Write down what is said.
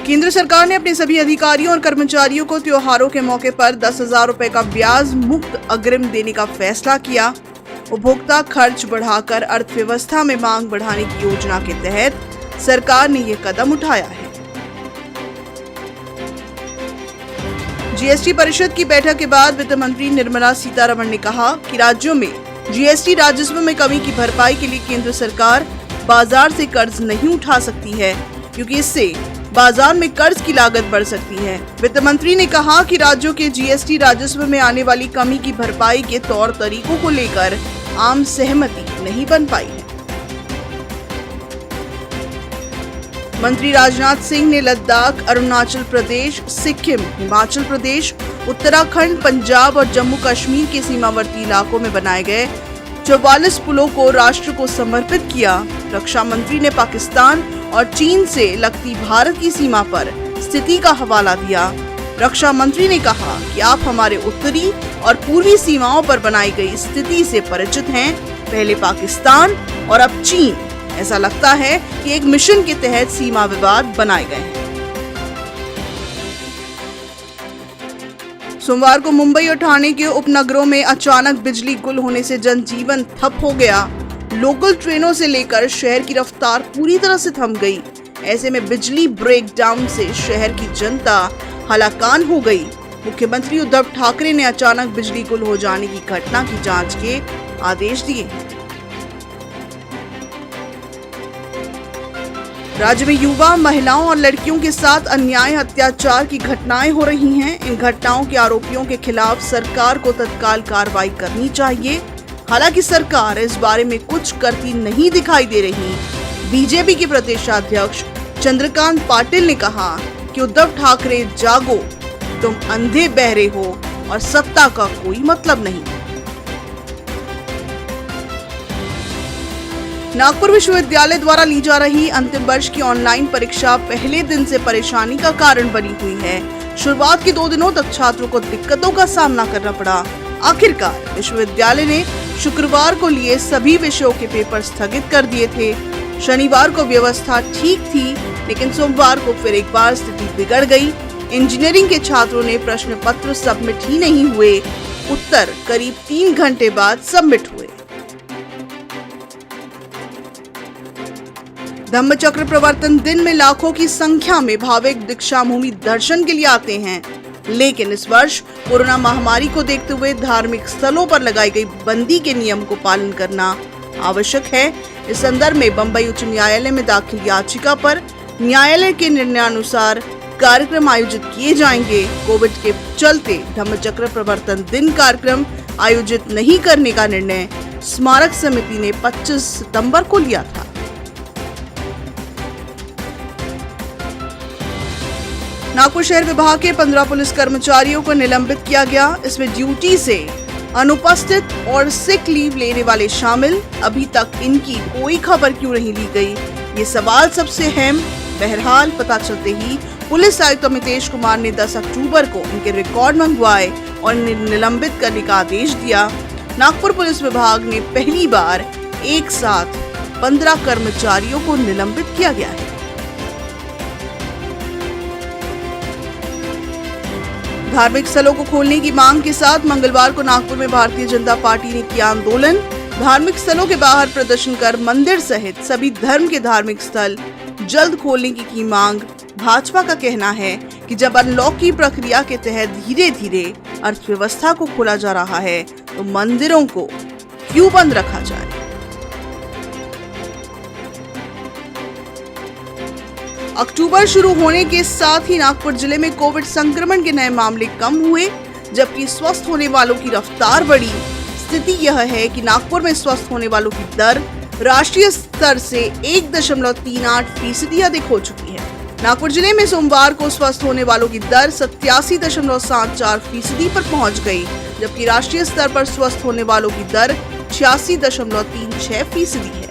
केंद्र सरकार ने अपने सभी अधिकारियों और कर्मचारियों को त्योहारों के मौके पर 10,000 रुपए का ब्याज मुक्त अग्रिम देने का फैसला किया। उपभोक्ता खर्च बढ़ाकर अर्थव्यवस्था में मांग बढ़ाने की योजना के तहत सरकार ने ये कदम उठाया है। जीएसटी परिषद की बैठक के बाद वित्त मंत्री निर्मला सीतारमण ने कहा कि राज्यों में जीएसटी राजस्व में कमी की भरपाई के लिए केंद्र सरकार बाजार से कर्ज नहीं उठा सकती है, क्योंकि इससे बाजार में कर्ज की लागत बढ़ सकती है। वित्त मंत्री ने कहा कि राज्यों के जीएसटी राजस्व में आने वाली कमी की भरपाई के तौर तरीकों को लेकर आम सहमति नहीं बन पाई है। मंत्री राजनाथ सिंह ने लद्दाख, अरुणाचल प्रदेश, सिक्किम, हिमाचल प्रदेश, उत्तराखंड, पंजाब और जम्मू कश्मीर के सीमावर्ती इलाकों में बनाए गए 44 पुलों को राष्ट्र को समर्पित किया। रक्षा मंत्री ने पाकिस्तान और चीन से लगती भारत की सीमा पर स्थिति का हवाला दिया। रक्षा मंत्री ने कहा कि आप हमारे उत्तरी और पूर्वी सीमाओं पर बनाई गई स्थिति से परिचित हैं, पहले पाकिस्तान और अब चीन। ऐसा लगता है कि एक मिशन के तहत सीमा विवाद बनाए गए हैं। सोमवार को मुंबई और ठाणे के उपनगरों में अचानक बिजली गुल होने से जनजीवन ठप हो गया। लोकल ट्रेनों से लेकर शहर की रफ्तार पूरी तरह से थम गई। ऐसे में बिजली ब्रेकडाउन से शहर की जनता हलाकान हो गई। मुख्यमंत्री उद्धव ठाकरे ने अचानक बिजली गुल हो जाने की घटना की जांच के आदेश दिए। राज्य में युवा, महिलाओं और लड़कियों के साथ अन्याय, अत्याचार की घटनाएं हो रही हैं। इन घटनाओं के आरोपियों के खिलाफ सरकार को तत्काल कार्रवाई करनी चाहिए। हालांकि सरकार इस बारे में कुछ करती नहीं दिखाई दे रही। बीजेपी के प्रदेशाध्यक्ष चंद्रकांत पाटिल ने कहा कि उद्धव ठाकरे जागो, तुम अंधे बहरे हो और सत्ता का कोई मतलब नहीं। नागपुर विश्वविद्यालय द्वारा ली जा रही अंतिम वर्ष की ऑनलाइन परीक्षा पहले दिन से परेशानी का कारण बनी हुई है। शुरुआत के 2 दिनों तक छात्रों को दिक्कतों का सामना करना पड़ा। आखिरकार विश्वविद्यालय ने शुक्रवार को लिए सभी विषयों के पेपर स्थगित कर दिए थे। शनिवार को व्यवस्था ठीक थी, लेकिन सोमवार को फिर एक बार स्थिति बिगड़ गई। इंजीनियरिंग के छात्रों ने प्रश्न पत्र सबमिट ही नहीं हुए। उत्तर करीब 3 घंटे बाद सबमिट हुए। धम्मचक्र प्रवर्तन दिन में लाखों की संख्या में भाविक दीक्षाभूमि दर्शन के लिए आते हैं, लेकिन इस वर्ष कोरोना महामारी को देखते हुए धार्मिक स्थलों पर लगाई गई बंदी के नियम को पालन करना आवश्यक है। इस संदर्भ में बंबई उच्च न्यायालय में दाखिल याचिका पर न्यायालय के निर्णयानुसार कार्यक्रम आयोजित किए जाएंगे। कोविड के चलते धम्मचक्र प्रवर्तन दिन कार्यक्रम आयोजित नहीं करने का निर्णय स्मारक समिति ने 25 सितंबर को लिया था। नागपुर शहर विभाग के 15 पुलिस कर्मचारियों को निलंबित किया गया। इसमें ड्यूटी से अनुपस्थित और सिक लीव लेने वाले शामिल। अभी तक इनकी कोई खबर क्यों नहीं ली गई, ये सवाल सबसे अहम। बहरहाल पता चलते ही पुलिस आयुक्त अमितेश कुमार ने 10 अक्टूबर को इनके रिकॉर्ड मंगवाए और निलंबित करने का आदेश दिया। नागपुर पुलिस विभाग ने पहली बार एक साथ 15 कर्मचारियों को निलंबित किया गया है। धार्मिक स्थलों को खोलने की मांग के साथ मंगलवार को नागपुर में भारतीय जनता पार्टी ने किया आंदोलन। धार्मिक स्थलों के बाहर प्रदर्शन कर मंदिर सहित सभी धर्म के धार्मिक स्थल जल्द खोलने की मांग। भाजपा का कहना है कि जब अनलॉक की प्रक्रिया के तहत धीरे धीरे अर्थव्यवस्था को खोला जा रहा है, तो मंदिरों को क्यों बंद रखा जाए। अक्टूबर शुरू होने के साथ ही नागपुर जिले में कोविड संक्रमण के नए मामले कम हुए, जबकि स्वस्थ होने वालों की रफ्तार बढ़ी। स्थिति यह है कि नागपुर में स्वस्थ होने वालों की दर राष्ट्रीय स्तर से 1.38% अधिक हो चुकी है। नागपुर जिले में सोमवार को स्वस्थ होने वालों की दर 87.74% पर पहुंच गई, जबकि राष्ट्रीय स्तर पर स्वस्थ होने वालों की दर 86.36% है।